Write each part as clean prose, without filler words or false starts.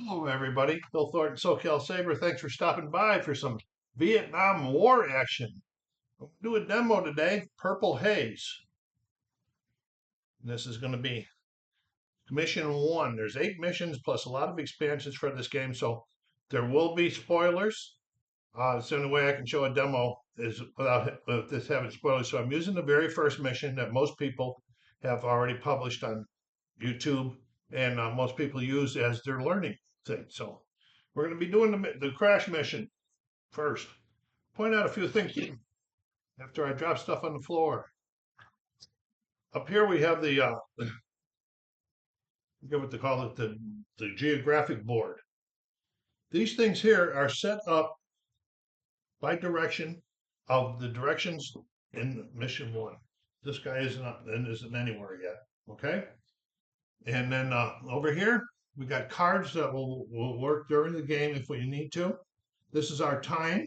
Hello, everybody. Bill Thornton, SoCal Saber. Thanks for stopping by for some Vietnam War action. We'll do a demo today, Purple Haze. This is going to be mission 1. There's 8 missions plus a lot of expansions for this game, so there will be spoilers. It's the only way I can show a demo is without this having spoilers. So I'm using the very first mission that most people have already published on YouTube, and most people use as their learning thing. So we're going to be doing the crash mission first. Point out a few things after I drop stuff on the floor. Up here we have the I forget what they call it, the geographic board. These things here are set up by direction of the directions in mission 1. This guy isn't anywhere yet. Okay. And then over here, we got cards that will work during the game if we need to. This is our time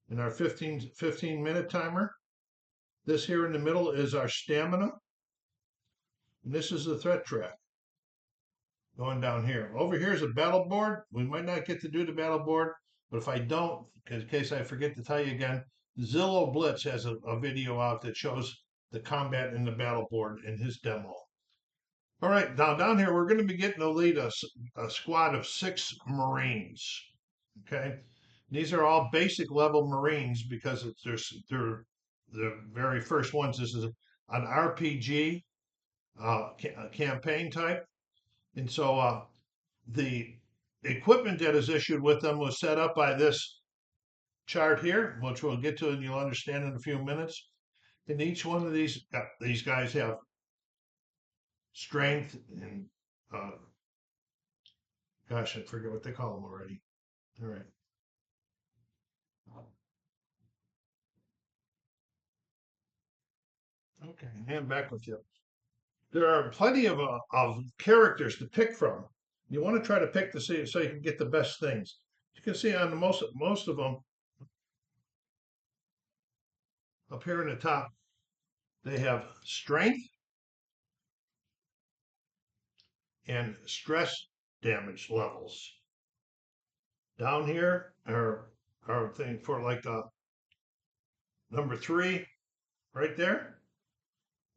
and our 15-minute timer. This here in the middle is our stamina. And this is the threat track going down here. Over here is a battle board. We might not get to do the battle board, but if I don't, in case I forget to tell you again, Zillow Blitz has a video out that shows the combat in the battle board in his demo. All right, now down here, we're going to be getting to lead a squad of 6 Marines. Okay, these are all basic level Marines because they're the very first ones. This is an RPG campaign type, and so the equipment that is issued with them was set up by this chart here, which we'll get to and you'll understand in a few minutes. And each one of these guys have strength and gosh, I forget what they call them already. All right. Okay, hand back with you. There are plenty of characters to pick from. You want to try to pick so you can get the best things. You can see on most of them up here in the top, they have strength and stress damage levels. Down here are thing for like the number 3 right there.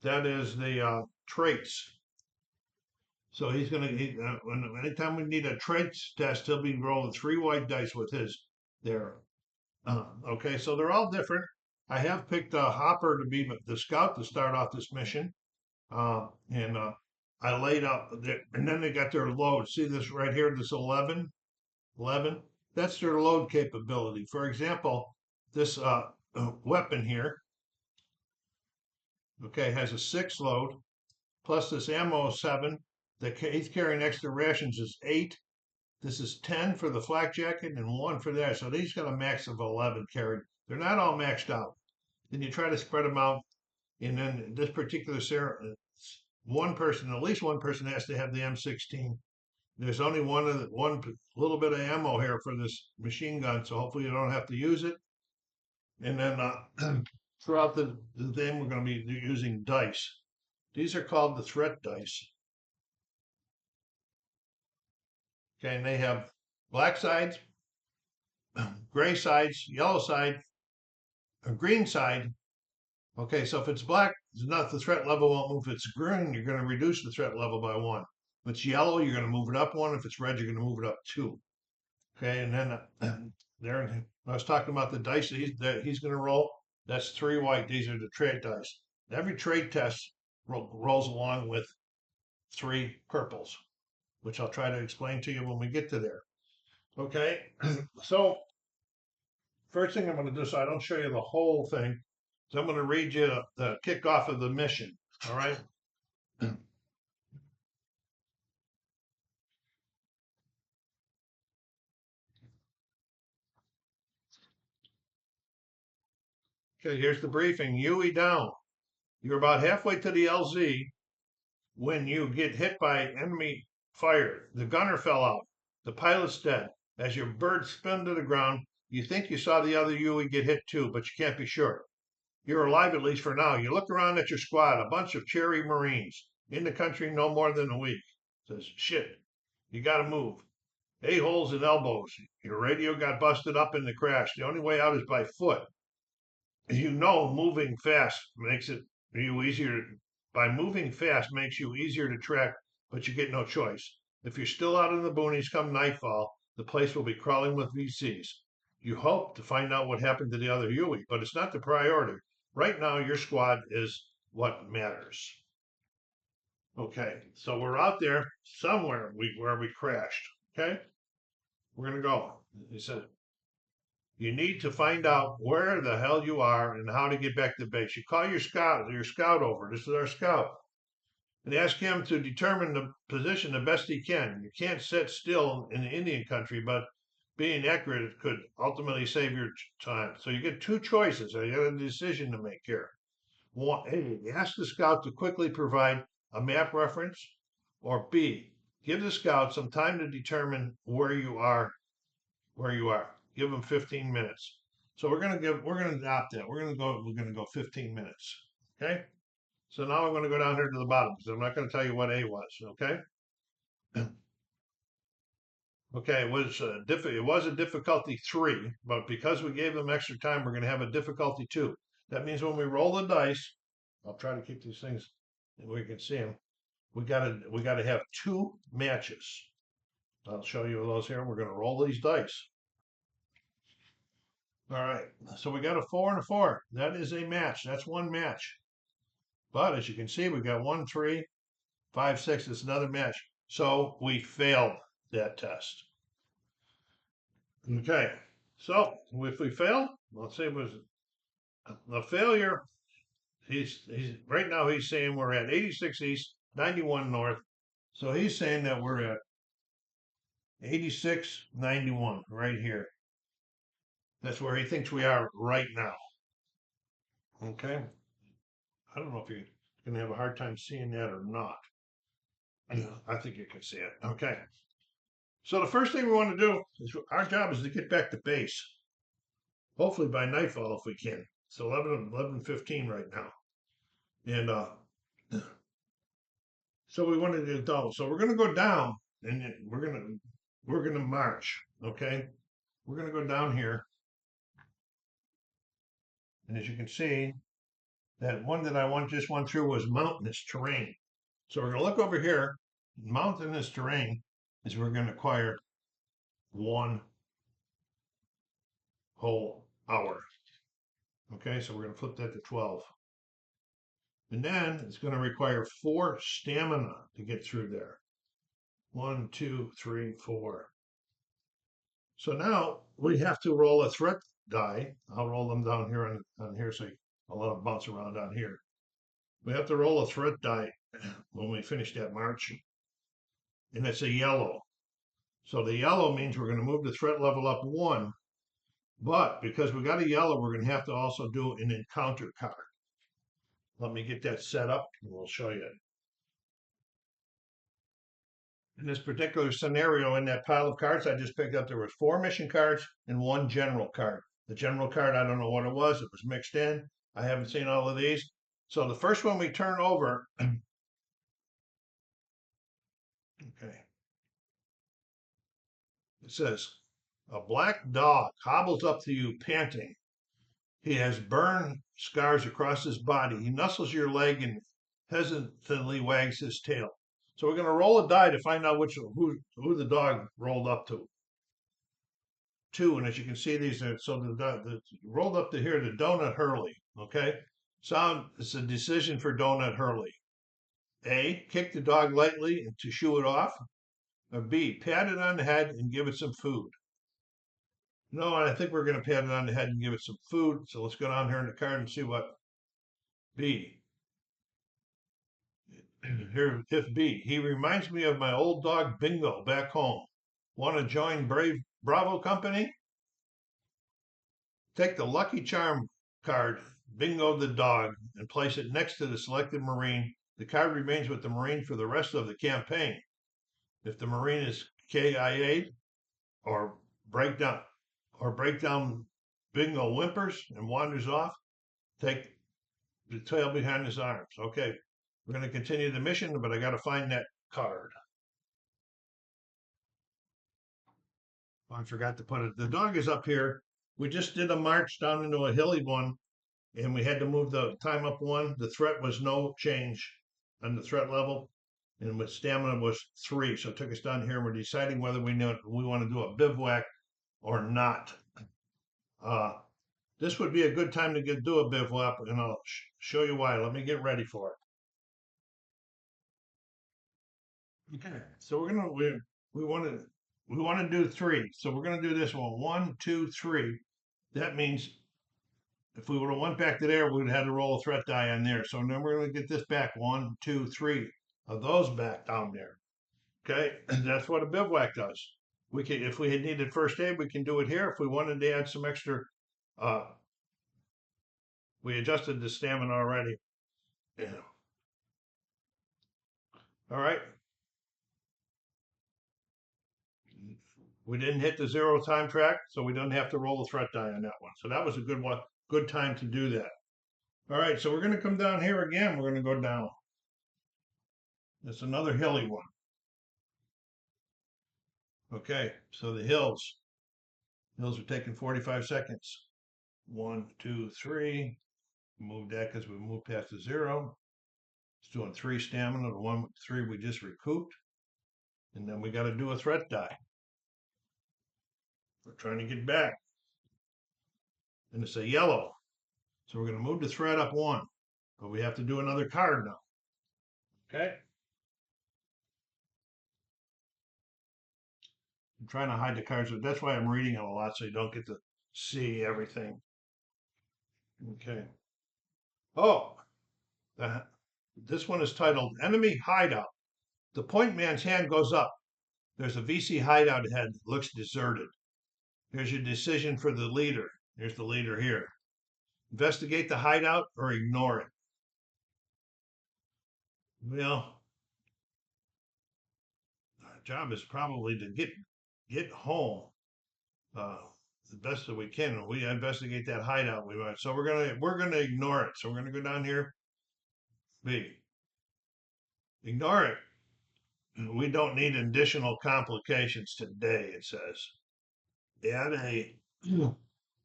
That is the traits. So he's going to, anytime we need a traits test, he'll be rolling 3 white dice with his there. Okay, so they're all different. I have picked Hopper to be the scout to start off this mission. And I laid out, and then they got their load. See this right here, this 11? That's their load capability. For example, this weapon here, okay, has a 6 load, plus this ammo is 7. He's carrying extra rations is 8. This is 10 for the flak jacket and 1 for that. So he's got a max of 11 carried. They're not all maxed out. Then you try to spread them out. And then this particular at least one person has to have the M16. There's only one little bit of ammo here for this machine gun, so hopefully you don't have to use it. And then throughout the thing, we're going to be using dice. These are called the threat dice. Okay, and they have black sides, gray sides, yellow side, a green side. Okay, so if it's black, it's not the threat level won't move. If it's green, you're going to reduce the threat level by 1. If it's yellow, you're going to move it up 1. If it's red, you're going to move it up 2. Okay, and then there, I was talking about the dice that he's going to roll. That's 3 white. These are the trait dice. Every trait test rolls along with 3 purples, which I'll try to explain to you when we get to there. Okay, so first thing I'm going to do, so I don't show you the whole thing, so I'm going to read you the kickoff of the mission. All right. Okay, here's the briefing. UE down. You're about halfway to the LZ when you get hit by enemy fire. The gunner fell out. The pilot's dead. As your bird spun to the ground, you think you saw the other UE get hit too, but you can't be sure. You're alive at least for now. You look around at your squad, a bunch of cherry Marines. In the country no more than a week. Says, shit, you gotta move. A-holes and elbows. Your radio got busted up in the crash. The only way out is by foot. Moving fast makes it you easier. By moving fast makes you easier to track, but you get no choice. If you're still out in the boonies come nightfall, the place will be crawling with VCs. You hope to find out what happened to the other Huey, but it's not the priority. Right now, your squad is what matters. Okay, so we're out there somewhere where we crashed. Okay, we're gonna go. He said, you need to find out where the hell you are and how to get back to base. You call your scout over. This is our scout, and ask him to determine the position the best he can. You can't sit still in the Indian country, but being accurate could ultimately save your time. So you get two choices. You got a decision to make here. One, A, ask the scout to quickly provide a map reference, or B, give the scout some time to determine where you are. Give them 15 minutes. So we're gonna adopt that. We're gonna go 15 minutes. Okay. So now I'm gonna go down here to the bottom because I'm not gonna tell you what A was. Okay. Okay, it was a difficulty 3, but because we gave them extra time, we're gonna have a difficulty 2. That means when we roll the dice, I'll try to keep these things where you can see them. We gotta have 2 matches. I'll show you those here. We're gonna roll these dice. All right, so we got a 4 and a 4. That is a match. That's one match. But as you can see, we got 1, 3, 5, 6. It's another match. So we failed that test. Okay, so if we fail, let's say it was a failure. He's right now he's saying we're at 86 east, 91 north. So he's saying that we're at 86, 91 right here. That's where he thinks we are right now. Okay. I don't know if you're going to have a hard time seeing that or not. I think you can see it. Okay. So the first thing we want to do is our job is to get back to base. Hopefully by nightfall if we can. It's 11:15 right now. And so we wanted to go. So we're going to go down and we're going to march. Okay. We're going to go down here. And as you can see, that one that I just went through was mountainous terrain. So we're going to look over here. Mountainous terrain is we're going to acquire 1 whole hour. Okay, so we're going to flip that to 12. And then it's going to require 4 stamina to get through there. 1, 2, 3, 4. So now we have to roll a threat die. I'll roll them down here on here so I'll let them bounce around down here. We have to roll a threat die when we finish that march. And it's a yellow. So the yellow means we're going to move the threat level up 1. But because we got a yellow, we're going to have to also do an encounter card. Let me get that set up and we'll show you. In this particular scenario, in that pile of cards I just picked up, there was 4 mission cards and 1 general card. The general card, I don't know what it was. It was mixed in. I haven't seen all of these. So the first one we turn over, okay. It says, a black dog hobbles up to you panting. He has burn scars across his body. He nuzzles your leg and hesitantly wags his tail. So we're going to roll a die to find out who the dog rolled up to. 2, and as you can see, these are so the rolled up to here the Donut Hurley. Okay, it's a decision for Donut Hurley. A, kick the dog lightly to shoo it off, or B, pat it on the head and give it some food. No, I think we're going to pat it on the head and give it some food. So let's go down here in the card and see what B. Here, if B, he reminds me of my old dog Bingo back home. Want to join Brave Bravo Company? Take the Lucky Charm card, Bingo the dog, and place it next to the selected Marine. The card remains with the Marine for the rest of the campaign. If the Marine is KIA or break down Bingo whimpers and wanders off, take the tail behind his arms. Okay, we're going to continue the mission, but I got to find that card. Oh, I forgot to put it. The dog is up here. We just did a march down into a hilly one, and we had to move the time up one. The threat was no change on the threat level, and with stamina was 3. So it took us down here. We're deciding whether we want to do a bivouac or not. This would be a good time to do a bivouac, and I'll show you why. Let me get ready for it. Okay, so we want to do 3. So we're going to do this one. 1, 2, 3. That means if we would have went back to there, we would have had to roll a threat die on there. So then we're going to get this back. 1, 2, 3 of those back down there. Okay, and that's what a bivouac does. We can, if we had needed first aid, we can do it here. If we wanted to add some extra, we adjusted the stamina already. Yeah. All right. We didn't hit the 0 time track, so we didn't have to roll the threat die on that one. So that was a good one, good time to do that. All right, so we're going to come down here again. We're going to go down. It's another hilly one. Okay, so the hills are taking 45 seconds. 1, 2, 3. Move that because we moved past the 0. It's doing 3 stamina. The 1 with 3 we just recouped. And then we got to do a threat die. We're trying to get back. And it's a yellow. So we're going to move the threat up 1. But we have to do another card now. Okay? I'm trying to hide the cards, but that's why I'm reading them a lot so you don't get to see everything. Okay. Oh, this one is titled Enemy Hideout. The point man's hand goes up. There's a VC hideout ahead. Looks deserted. Here's your decision for the leader. Here's the leader here. Investigate the hideout or ignore it. Well, our job is probably to get home the best that we can. We investigate that hideout. So we're gonna ignore it. So we're gonna go down here. B. Ignore it. We don't need additional complications today. It says. Add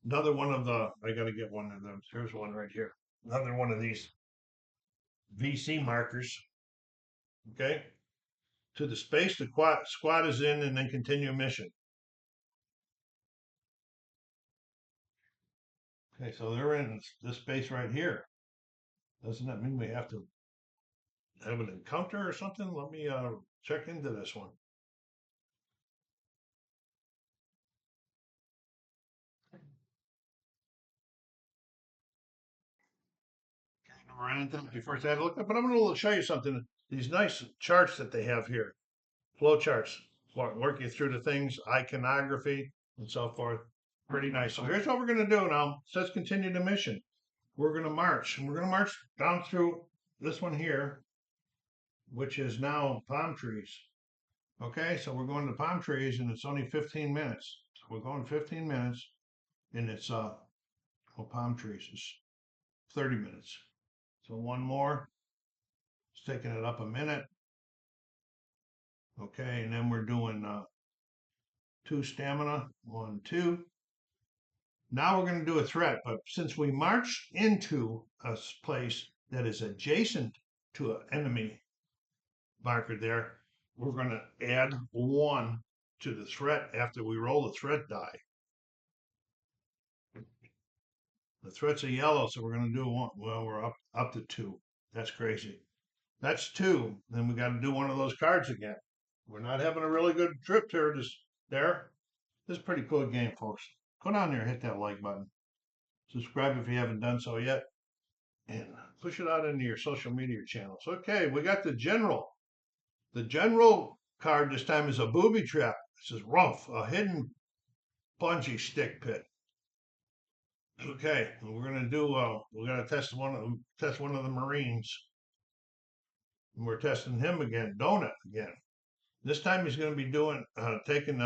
another one of the. I gotta get one of them. Here's one right here. Another one of these VC markers. Okay. To the space the squad is in, and then continue mission. Okay, so they're in this space right here. Doesn't that mean we have to have an encounter or something? Let me check into this one. Before I look up, but I'm going to show you something. These nice charts that they have here, flow charts, work you through the things, iconography, and so forth. Pretty nice. So here's what we're going to do now. It says continue the mission. We're going to march, and we're going to march down through this one here, which is now palm trees. Okay, so we're going to palm trees, and it's only 15 minutes. So we're going 15 minutes, and it's palm trees is 30 minutes. So one more. It's taking it up a minute. Okay, and then we're doing 2 stamina. 1, 2. Now we're going to do a threat, but since we marched into a place that is adjacent to an enemy marker there, we're going to add 1 to the threat after we roll the threat die. The threat's a yellow, so we're going to do 1. Well, we're up to 2. That's crazy. That's 2. Then we got to do one of those cards again. We're not having a really good trip here. This is a pretty cool game, folks. Go down there and hit that like button. Subscribe if you haven't done so yet. And push it out into your social media channels. Okay, we got the general. The general card this time is a booby trap. It says rough, a hidden bungee stick pit. Okay, we're gonna do. We're gonna test one of the Marines. And we're testing him again, Donut again. This time he's going to be doing taking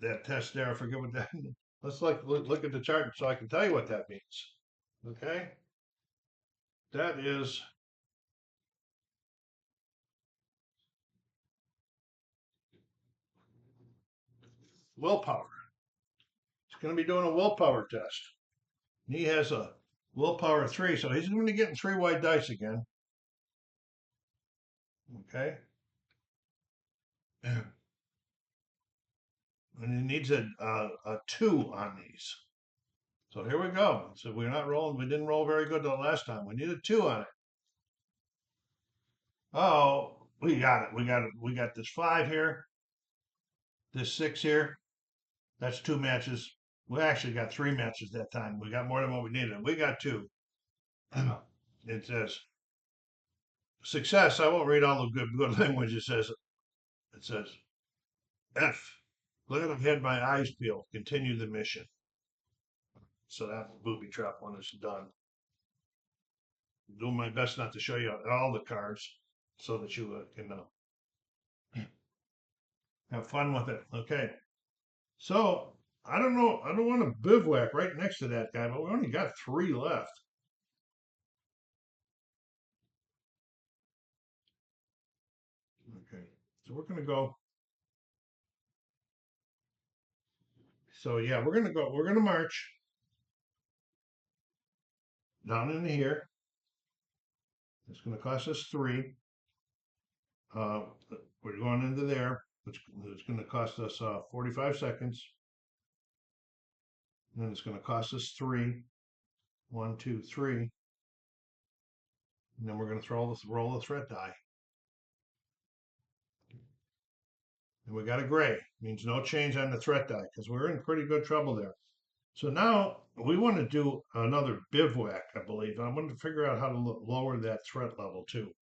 that test there. I forget what that. Let's look at the chart so I can tell you what that means. Okay, that is willpower. He's going to be doing a willpower test. He has a willpower 3, so he's going to be getting 3 white dice again. Okay. And he needs a 2 on these. So here we go. So we're not rolling. We didn't roll very good the last time. We need a 2 on it. Oh, we got it. We got it. We got this 5 here. This 6 here. That's 2 matches. We actually got 3 matches that time. We got more than what we needed. We got 2. It says success. I won't read all the good language. It says F. Glad I've had my eyes peeled. Continue the mission. So that booby trap one is done. Doing my best not to show you all the cards so that you can have fun with it. Okay. So I don't know. I don't want to bivouac right next to that guy, but we only got 3 left. Okay. So we're gonna go. So yeah, we're gonna go. We're gonna march down into here. It's gonna cost us 3. Uh, we're going into there. It's gonna cost us 45 seconds. And then it's gonna cost us 3. 1, 2, 3. And then we're gonna roll the threat die. And we got a gray. Means no change on the threat die because we're in pretty good trouble there. So now we want to do another bivouac, I believe. I want to figure out how to lower that threat level too.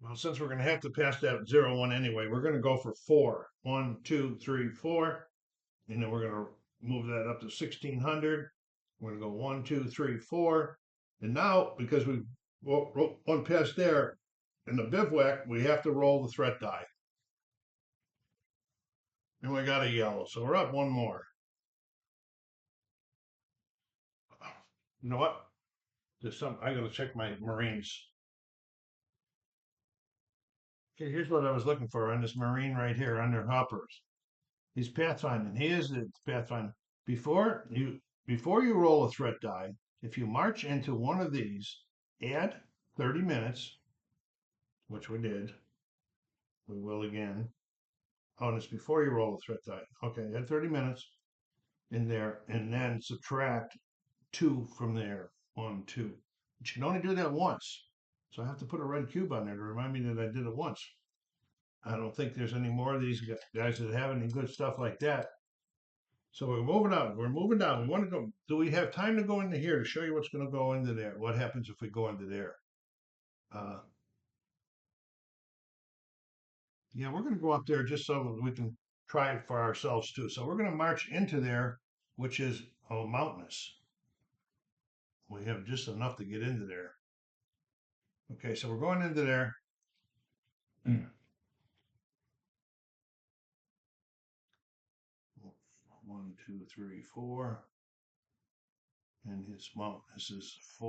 Well, since we're going to have to pass that 0, 1 anyway, we're going to go for 4. 1, 2, 3, 4. And then we're going to move that up to 1600. We're going to go 1, 2, 3, 4. And now, because we went past there, in the bivouac, we have to roll the threat die. And we got a yellow, so we're up 1 more. You know what? I gotta check my Marines. Okay, here's what I was looking for on this Marine right here under hoppers. He's pathfinding. He is the pathfinder. Before you roll a threat die, if you march into one of these, add 30 minutes, which we did. We will again. Oh, and it's before you roll a threat die. Okay, add 30 minutes in there, and then subtract 2 from there. 1, 2. But you can only do that once. So I have to put a red cube on there to remind me that I did it once. I don't think there's any more of these guys that have any good stuff like that. So we're moving on. We're moving down. We want to go. Do we have time to go into here to show you what's going to go into there? What happens if we go into there? Yeah, we're going to go up there just so we can try it for ourselves too. So we're going to march into there, which is mountainous. We have just enough to get into there. Okay, so we're going into there. 1, 2, 3, 4. And his this is 4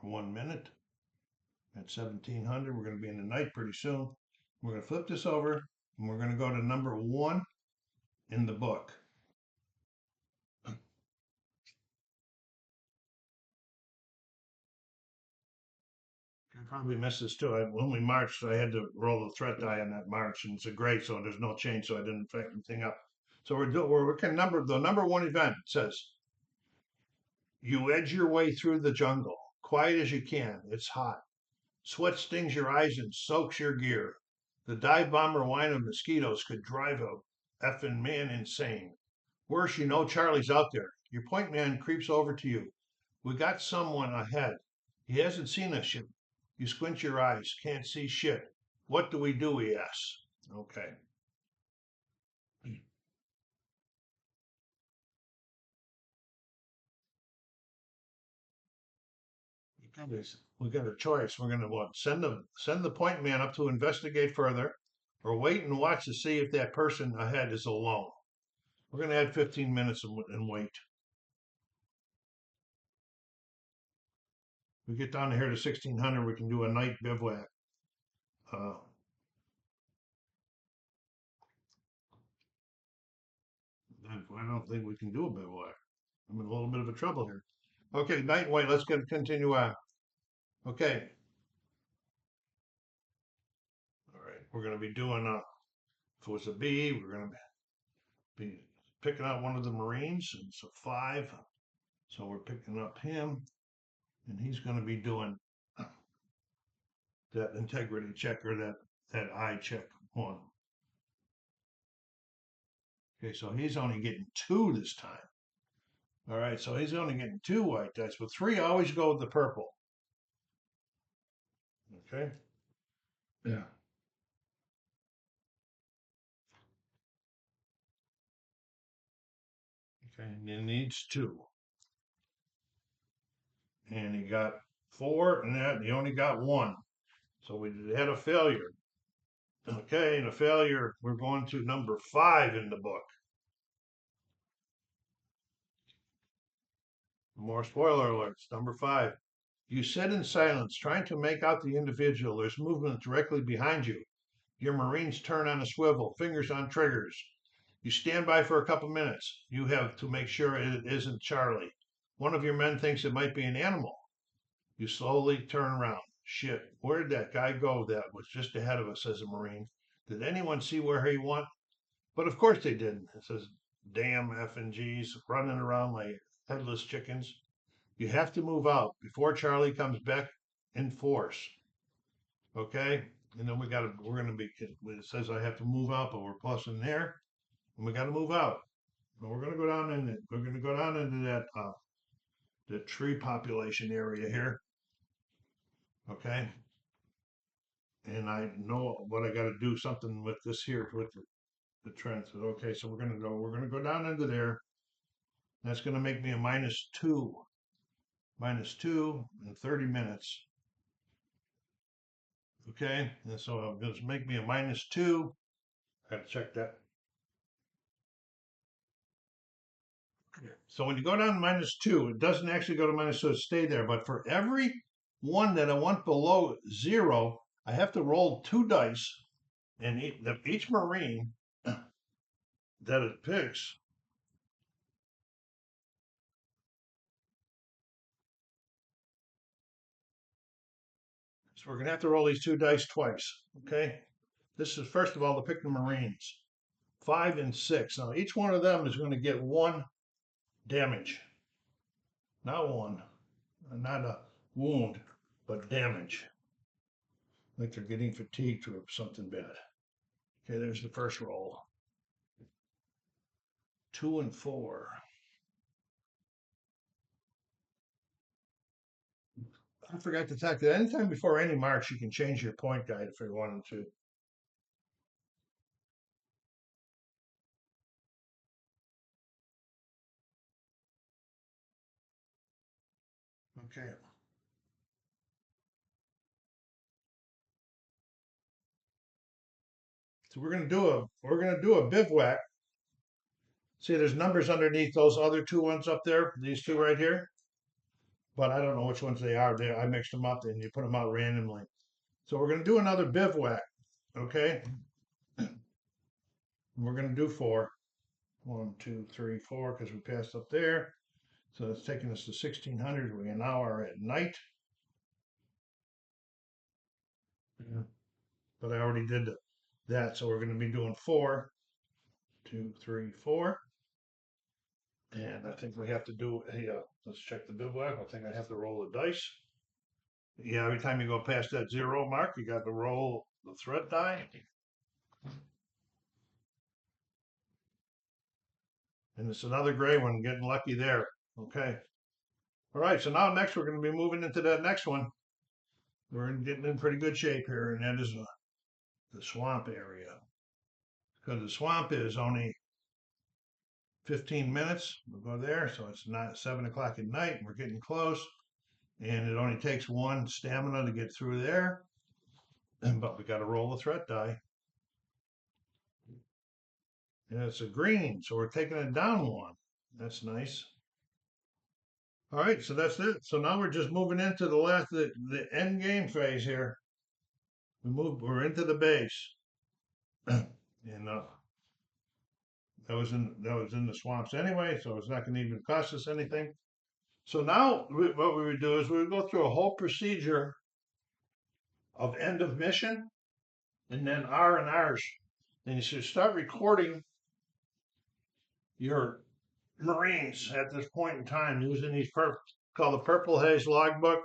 or 1 minute at 1700. We're going to be in the night pretty soon. We're going to flip this over and we're going to go to number 1 in the book. I probably missed this too. When we marched, I had to roll the threat die on that march, and it's a gray, so there's no change, so I didn't affect anything up. So we're can the number 1 event says you edge your way through the jungle, quiet as you can. It's hot. Sweat stings your eyes and soaks your gear. The dive bomber whine of mosquitoes could drive a effing man insane. Worse, you know Charlie's out there. Your point man creeps over to you. We got someone ahead. He hasn't seen us yet. You squint your eyes, can't see shit. What do? He asks. Okay. We got a choice. We're gonna what? Send the point man up to investigate further, or wait and watch to see if that person ahead is alone. We're gonna add 15 minutes and wait. We get down here to 1600, we can do a night bivouac. Uh, I don't think we can do a bivouac. I'm in a little bit of a trouble here. Okay, night and white. Let's continue on. Okay. All right. We're going to be doing if it was a B, we're going to be picking out one of the Marines. It's a 5. So we're picking up him, and he's going to be doing that integrity check or that eye check 1. Okay, so he's only getting 2 this time. All right, so he's only getting 2 white dice, but 3 always go with the purple. Okay. Yeah. Okay, and he needs 2. And he got 4, and he only got 1. So we had a failure. Okay, and a failure, we're going to number 5 in the book. More spoiler alerts. Number 5. You sit in silence, trying to make out the individual. There's movement directly behind you. Your Marines turn on a swivel, fingers on triggers. You stand by for a couple minutes. You have to make sure it isn't Charlie. One of your men thinks it might be an animal. You slowly turn around. Shit, where did that guy go that was just ahead of us, says a Marine. Did anyone see where he went? But of course they didn't. It says, damn F and G's running around like headless chickens. You have to move out before Charlie comes back in force. Okay? And then we're gonna be, it says I have to move out, but we're plussing there. And we gotta move out. And we're gonna go down into that the tree population area here. Okay? And I know what I gotta do something with this here with the trend. So, okay, so we're gonna go down into there. That's gonna make me a -2. -2 in 30 minutes. Okay, and so I'm going to make me a -2. I have to check that. So when you go down to -2, it doesn't actually go to -2, stay there. But for every one that I want below 0, I have to roll 2 dice, and each Marine that it picks. So we're going to have to roll these 2 dice twice. Okay, this is first of all to pick the Marines. 5 and 6. Now each one of them is going to get 1 damage. Not 1, not a wound, but damage. Like they're getting fatigued or something bad. Okay, there's the first roll. 2 and 4. I forgot to talk that anytime before any marks, you can change your point guide if you wanted to. Okay. So we're gonna do a bivouac. See, there's numbers underneath those other 2 ones up there, these 2 right here. But I don't know which ones they are. I mixed them up and you put them out randomly. So we're gonna do another bivouac. Okay. We're gonna do 4. 1, 2, 3, 4, because we passed up there. So it's taking us to 1600. We now are at night. Yeah. But I already did that, so we're going to be doing 4, 2, 3, 4. And I think we have to do, let's check the bivouac. I think I have to roll the dice. Yeah, every time you go past that 0 mark, you got to roll the threat die. And it's another gray one, getting lucky there. Okay. All right, so now next we're going to be moving into that next one. We're getting in pretty good shape here, and that is the swamp area. Because the swamp is only 15 minutes. We'll go there. So it's not 7 o'clock at night. We're getting close. And it only takes 1 stamina to get through there. But we got to roll the threat die. And it's a green. So we're taking it down 1. That's nice. All right. So that's it. So now we're just moving into the end game phase here. We're into the base. And that was in the swamps anyway, so it's not going to even cost us anything. So now what we would do is we would go through a whole procedure of end of mission and then R and R's. Then you should start recording your Marines at this point in time using these called the Purple Haze logbook.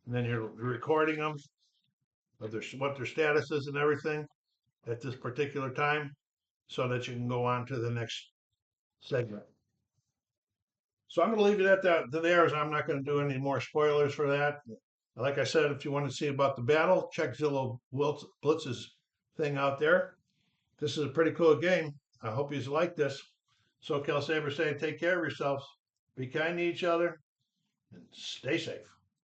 And then you're recording them, what their status is and everything at this particular time, so that you can go on to the next segment. So I'm going to leave it at that there, as I'm not going to do any more spoilers for that. Like I said, if you want to see about the battle, check Zillow Blitz's thing out there. This is a pretty cool game. I hope you like this. SoCal Saber saying, take care of yourselves, be kind to each other, and stay safe.